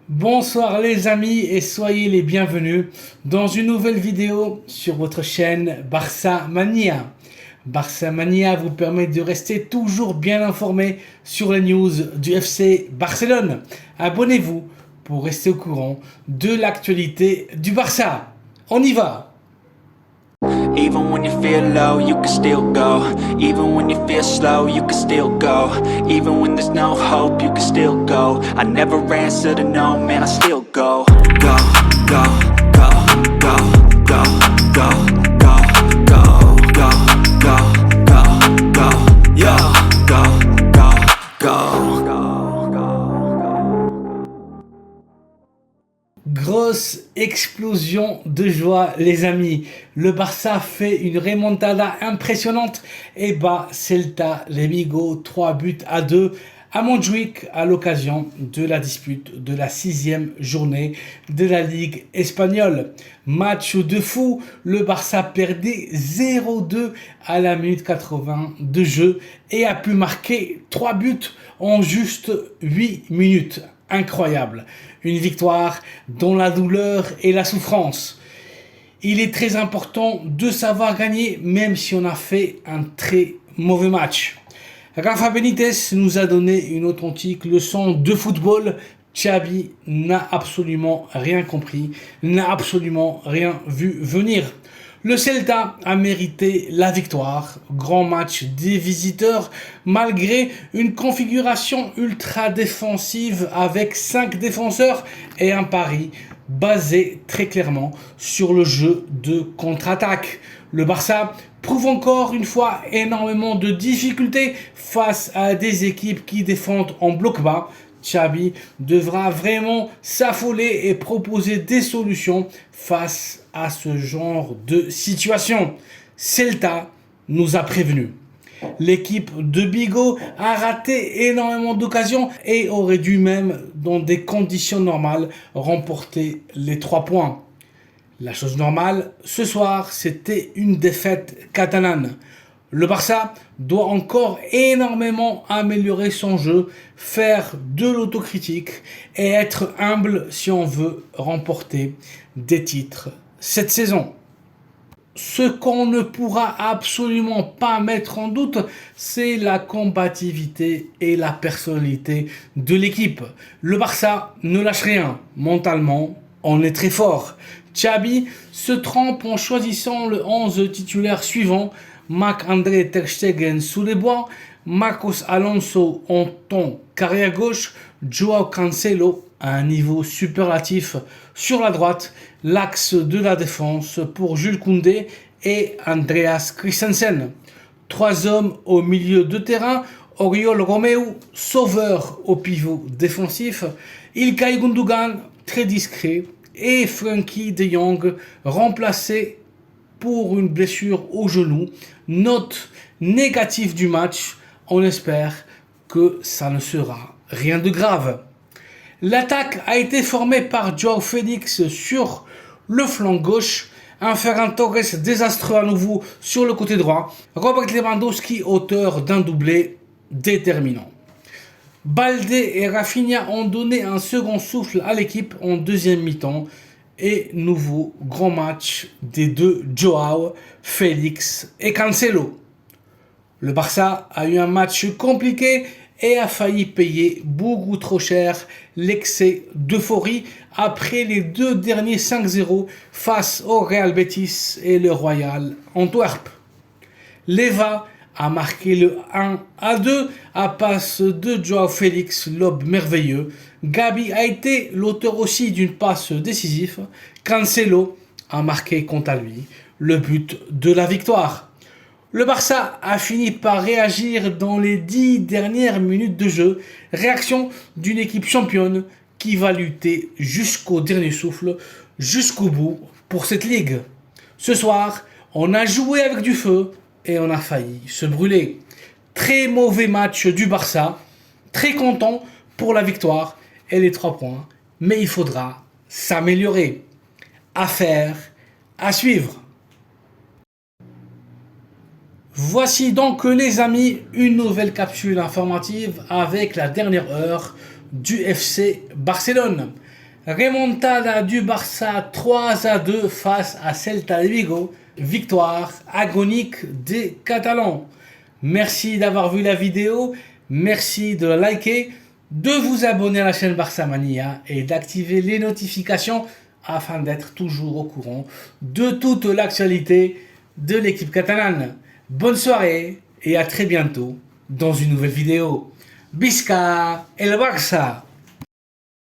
Bonsoir les amis et soyez les bienvenus dans une nouvelle vidéo sur votre chaîne Barça Mania. Barça Mania vous permet de rester toujours bien informé sur les news du FC Barcelone. Abonnez-vous pour rester au courant de l'actualité du Barça. On y va! Even when you feel low, you can still go. Even when you feel slow, you can still go. Even when there's no hope, you can still go. I never answer to no, man, I still go. Go, go, go, go, go, go, go, go, go, go, go, go, yo, go, go, go. Grosse explosion de joie les amis. Le Barça fait une remontada impressionnante et bat Celta de Vigo 3-2 à Montjuic à l'occasion de la dispute de la 6e journée de la Ligue espagnole. Match de fou, le Barça perdait 0-2 à la minute 80 de jeu et a pu marquer 3 buts en juste 8 minutes. Incroyable, une victoire dans la douleur et la souffrance. Il est très important de savoir gagner même si on a fait un très mauvais match. Rafa Benitez nous a donné une authentique leçon de football. Xavi n'a absolument rien compris, n'a absolument rien vu venir. Le Celta a mérité la victoire, grand match des visiteurs malgré une configuration ultra défensive avec 5 défenseurs et un pari basé très clairement sur le jeu de contre-attaque. Le Barça prouve encore une fois énormément de difficultés face à des équipes qui défendent en bloc bas. Xavi devra vraiment s'affoler et proposer des solutions face à ce genre de situation. Celta nous a prévenus. L'équipe de Vigo a raté énormément d'occasions et aurait dû même, dans des conditions normales, remporter les 3 points. La chose normale, ce soir, c'était une défaite catalane. Le Barça doit encore énormément améliorer son jeu, faire de l'autocritique et être humble si on veut remporter des titres cette saison. Ce qu'on ne pourra absolument pas mettre en doute, c'est la combativité et la personnalité de l'équipe. Le Barça ne lâche rien. Mentalement, on est très fort. Xavi se trompe en choisissant le 11 titulaire suivant. Marc-André Ter Stegen sous les bois, Marcos Alonso en ton carrière gauche, Joao Cancelo à un niveau superlatif sur la droite, l'axe de la défense pour Jules Koundé et Andreas Christensen. 3 hommes au milieu de terrain, Oriol Romeu, sauveur au pivot défensif, Ilkay Gundogan, très discret, et Frenkie de Jong, remplacé pour une blessure au genou. Note négative du match, on espère que ça ne sera rien de grave. L'attaque a été formée par Joao Félix sur le flanc gauche, un Ferran Torres désastreux à nouveau sur le côté droit, Robert Lewandowski auteur d'un doublé déterminant. Baldé et Rafinha ont donné un second souffle à l'équipe en deuxième mi-temps et nouveau grand match des deux Joao, Félix et Cancelo. Le Barça a eu un match compliqué et a failli payer beaucoup trop cher l'excès d'euphorie après les 2 derniers 5-0 face au Real Betis et le Royal Antwerp. Leva a marqué le 1-2 à passe de Joao Félix, lob merveilleux. Gabi a été l'auteur aussi d'une passe décisive. Cancelo a marqué quant à lui le but de la victoire. Le Barça a fini par réagir dans les 10 dernières minutes de jeu. Réaction d'une équipe championne qui va lutter jusqu'au dernier souffle, jusqu'au bout pour cette ligue. Ce soir, on a joué avec du feu et on a failli se brûler. Très mauvais match du Barça. Très content pour la victoire et les 3 points. Mais il faudra s'améliorer. À faire, à suivre. Voici donc les amis une nouvelle capsule informative avec la dernière heure du FC Barcelone. Remontada du Barça 3-2 face à Celta de Vigo. Victoire agonique des Catalans. Merci d'avoir vu la vidéo. Merci de la liker, de vous abonner à la chaîne Barça Mania et d'activer les notifications afin d'être toujours au courant de toute l'actualité de l'équipe catalane. Bonne soirée et à très bientôt dans une nouvelle vidéo. Visca el Barça!